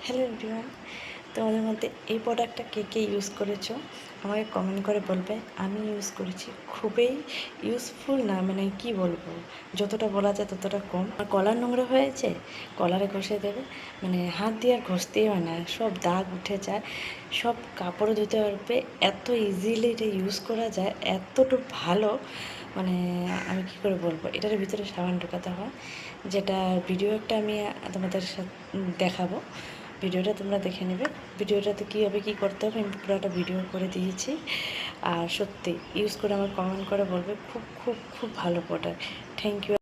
Hello everyone, তোমাদের মধ্যে এই প্রোডাক্টটা কে কে ইউজ করেছো আমাকে কমেন্ট করে বলবে। আমি ইউজ করেছি, খুবই ইউজফুল না, মানে কি বলবো, যতটা বলা যায় ততটা কম। আর কলার নোংরা হয়েছে, কলারে ঘষে দেবে, মানে হাত দিয়ে আর ঘষতেই হয় না, সব দাগ উঠে যায়, সব কাপড় ধুতে পারবে, এত ইজিলি এটা ইউজ করা যায়, এতটুকু ভালো, মানে আমি কি করে বলবো। এটার ভিতরে সাবান ঢোকাতে হয়, যেটা ভিডিও একটা আমি তোমাদের সাথে দেখাবো, ভিডিওটা তোমরা দেখে নেবে। ভিডিওটাতে কীভাবে কী করতে হবে আমি পুরোটা ভিডিও করে দিয়েছি। আর সত্যি ইউজ করে আমার কমেন্ট করে বলবে খুব খুব খুব ভালো প্রোডাক্ট। Thank you.